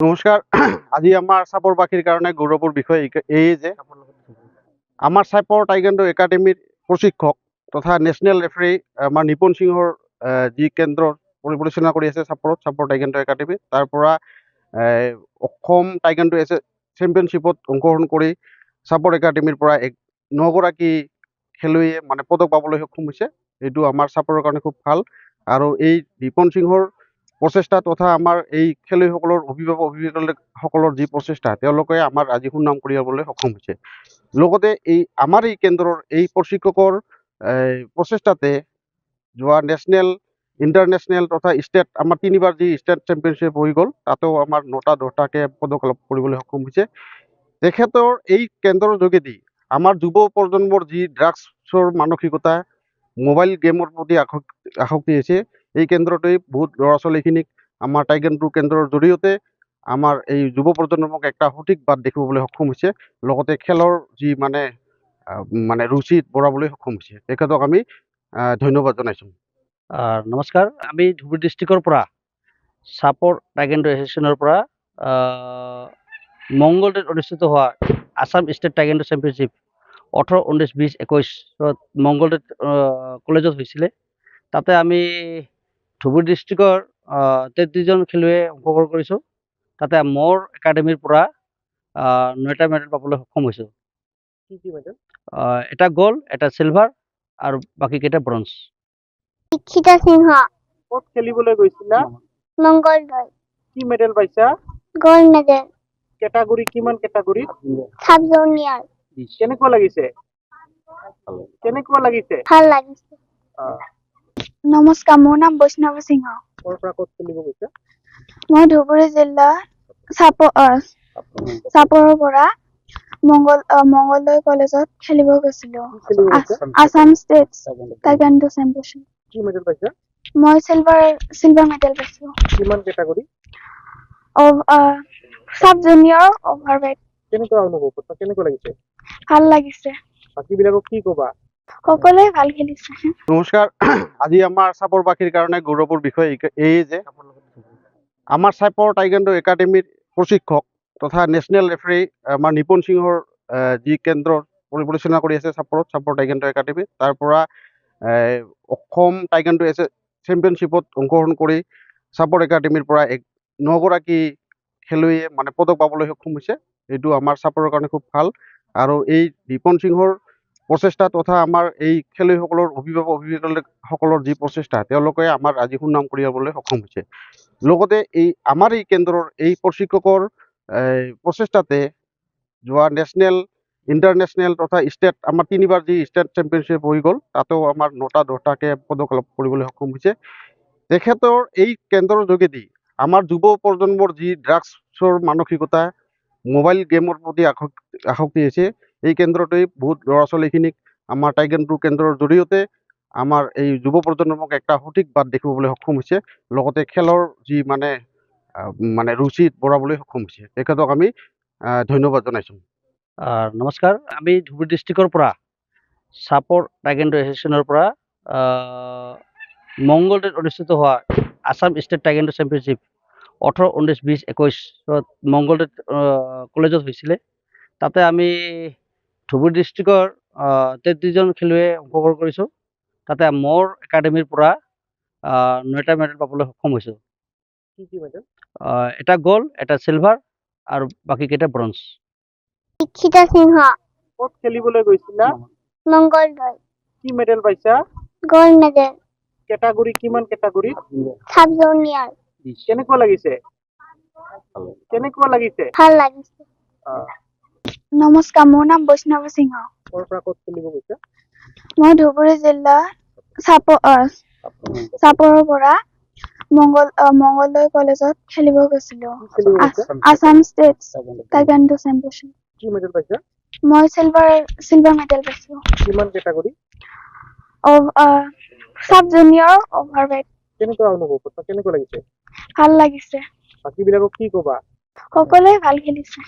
নমস্কাৰ। আজি আমাৰ চাপৰ বাসীৰ কাৰণে গৌৰৱৰ বিষয় এই যে আমাৰ চাপৰ টাইকোৱাণ্ডো একাডেমীৰ প্ৰশিক্ষক তথা নেশ্যনেল ৰেফাৰী আমাৰ নিপুণ সিংহৰ যি কেন্দ্ৰ পৰিচালনা কৰি আছে চাপৰ টাইকোৱাণ্ডো একাডেমী, তাৰ পৰা অসম টাইকোৱাণ্ডো চেম্পিয়নশ্বিপত অংশগ্ৰহণ কৰি চাপৰ একাডেমীৰ পৰা 9গৰাকী খেলুৱৈয়ে পদক পাবলৈ সক্ষম হৈছে। এইটো আমাৰ চাপৰৰ কাৰণে খুব ভাল। আৰু এই নিপুণ সিংহৰ প্ৰচেষ্টা তথা আমাৰ এই খেলুৱৈসকলৰ অভিভাৱকসকলৰ যি প্ৰচেষ্টা, তেওঁলোকে আমাৰ আজি সুনাম কঢ়িয়াবলৈ সক্ষম হৈছে। লগতে আমাৰ এই কেন্দ্ৰৰ এই প্ৰশিক্ষকৰ প্ৰচেষ্টাতে যোৱা নেশ্যনেল, ইণ্টাৰনেশ্যনেল তথা ষ্টেট আমাৰ 3বাৰ যি ষ্টেট চেম্পিয়নশ্বিপ হৈ গ'ল, তাতেও আমাৰ 9টা 10টাকৈ পদক লাভ কৰিবলৈ সক্ষম হৈছে। তেখেতৰ এই কেন্দ্ৰৰ যোগেদি আমাৰ যুৱ প্ৰজন্মৰ যি ড্ৰাগছৰ মানসিকতা, মোবাইল গেমৰ প্ৰতি আসক্তি হৈছে, এই কেন্দ্ৰটোৱে বহুত ল'ৰা ছোৱালীখিনিক আমাৰ টাইকোৱাণ্ডো কেন্দ্ৰৰ জৰিয়তে আমাৰ এই যুৱ প্ৰজন্মক একটা সঠিক বাট দেখুৱাবলৈ সক্ষম হৈছে। লগতে খেলৰ যি ৰুচি বঢ়াবলৈ সক্ষম হৈছে। তেখেতক আমি ধন্যবাদ জনাইছোঁ। নমস্কাৰ। আমি ধুবুৰী ডিষ্ট্ৰিক্টৰ পৰা চাপৰ টাইকোৱাণ্ডো এছ'চিয়েশ্যনৰ পৰা মংগলদৈত অনুষ্ঠিত হোৱা আছাম ষ্টেট টাইকোৱাণ্ডো চেম্পিয়নশ্বিপ 18, 19, 20, 21 মংগলদৈত কলেজত হৈছিলে। তাতে আমি ধুবুৰী ডিষ্ট্ৰিক্টৰ 33জন খেলুৱৈয়ে অংশগ্ৰহণ কৰিছোঁ। তাতে মোৰ একাডেমীৰ পৰা 9টা মেডেল পাবলৈ সক্ষম হৈছোঁ। কি মেডেল? এটা গ'ল্ড, এটা চিলভাৰ আৰু বাকীকেইটা ব্ৰঞ্জ। দীক্ষিতা সিংহ। ক'ত খেলিবলৈ গৈছিলা? মংগলদৈ। কি মেডেল পাইছা? Gold medal. কেটাগৰী কিমান কেটাগৰীত? Sub junior. কেনেকুৱা লাগিছে? ভাল লাগিছে। নমস্কাৰ, মোৰ নাম বৈষ্ণৱ সিংহ। ক'ৰ পৰা ক'ত খেলিব গৈছা? মই ধুবুৰী জিলা চাপৰৰ পৰা মংগলদৈ কলেজত খেলিব গৈছিলো। Assam state taekwondo championship. কি মেডেল পাইছা? মই চিলভাৰ মেডেল পাইছো। কিমান কেটাগৰী? Sub junior overweight. কেনেকুৱা অনুভৱ কৰিছা? কেনেকুৱা লাগিছে? ভাল লাগিছে। বাকীবিলাকক কি ক'বা? সকলোৱে ভাল খেলিছে। নমস্কাৰ। আজি আমাৰ চাপৰ বাসীৰ কাৰণে গৌৰৱৰ বিষয় এই যে আমাৰ চাপৰ টাইকোৱাণ্ডো একাডেমীৰ প্ৰশিক্ষক তথা নেশ্যনেল ৰেফাৰী আমাৰ নিপুণ সিংহৰ যি কেন্দ্ৰ পৰিচালনা কৰি আছে চাপৰ টাইকোৱাণ্ডো একাডেমী, তাৰ পৰা অসম টাইকোৱাণ্ডো চেম্পিয়নশ্বিপত অংশগ্ৰহণ কৰি চাপৰ একাডেমীৰ পৰা 9গৰাকী খেলুৱৈয়ে পদক পাবলৈ সক্ষম হৈছে। এইটো আমাৰ চাপৰৰ কাৰণে খুব ভাল। আৰু এই নিপুণ সিংহৰ প্ৰচেষ্টা তথা আমাৰ এই খেলুৱৈসকলৰ অভিভাৱকসকলৰ যি প্ৰচেষ্টা, তেওঁলোকে আমাৰ আজি সুনাম কঢ়িয়াবলৈ সক্ষম হৈছে। লগতে আমাৰ এই কেন্দ্ৰৰ এই প্ৰশিক্ষকৰ প্ৰচেষ্টাতে যোৱা নেশ্যনেল, ইণ্টাৰনেশ্যনেল তথা ষ্টেট আমাৰ 3বাৰ যি ষ্টেট চেম্পিয়নশ্বিপ হৈ গ'ল, তাতেও আমাৰ 9টা 10টাকৈ পদক লাভ কৰিবলৈ সক্ষম হৈছে। তেখেতৰ এই কেন্দ্ৰৰ যোগেদি আমাৰ যুৱ প্ৰজন্মৰ যি ড্ৰাগছৰ মানসিকতা, মোবাইল গেমৰ প্ৰতি আসক্তি হৈছে, এই কেন্দ্ৰটোৱে বহুত ল'ৰা ছোৱালীখিনিক আমাৰ টাইকোৱাণ্ডো কেন্দ্ৰৰ জৰিয়তে আমাৰ এই যুৱ প্ৰজন্মক একটা সঠিক বাট দেখুৱাবলৈ সক্ষম হৈছে। লগতে খেলৰ যি ৰুচি বঢ়াবলৈ সক্ষম হৈছে। তেখেতক আমি ধন্যবাদ জনাইছোঁ। নমস্কাৰ। আমি ধুবুৰী ডিষ্ট্ৰিক্টৰ পৰা চাপৰ টাইকোৱাণ্ডো এছ'চিয়েশ্যনৰ পৰা মংগলদৈত অনুষ্ঠিত হোৱা আছাম ষ্টেট টাইকোৱাণ্ডো চেম্পিয়নশ্বিপ 18, 19, 20, 21 মংগলদৈত কলেজত হৈছিলে। তাতে আমি ধুবুৰী ডিষ্ট্ৰিক্টৰ 33জন খেলুৱৈয়ে অংশগ্ৰহণ কৰিছোঁ। তাতে মোৰ একাডেমীৰ পৰা 9টা মেডেল পাবলৈ সক্ষম হৈছোঁ। কি মেডেল? এটা গ'ল্ড, এটা চিলভাৰ আৰু বাকীকেইটা ব্ৰঞ্জ। দীক্ষিতা সিংহ। ক'ত খেলিবলৈ গৈছিলা? মংগলদৈ। কি মেডেল পাইছা? Gold medal. কেটাগৰী কিমান কেটাগৰীত? Sub junior. কেনেকুৱা লাগিছে? ভাল লাগিছে। নমস্কাৰ, মোৰ নাম বৈষ্ণৱ সিংহ। ক'ৰ পৰা ক'ত খেলিব গৈছা? মই ধুবুৰী জিলা চাপৰৰ পৰা মংগলদৈ কলেজত খেলিব গৈছিলো। Assam state taekwondo championship. কি মেডেল পাইছা? মই চিলভাৰ মেডেল পাইছো। কিমান কেটাগৰী? Sub junior overweight. কেনেকুৱা অনুভৱ কৰিছা? কেনেকুৱা লাগিছে? ভাল লাগিছে। বাকীবিলাকক কি ক'বা? সকলোৱে ভাল খেলিছে।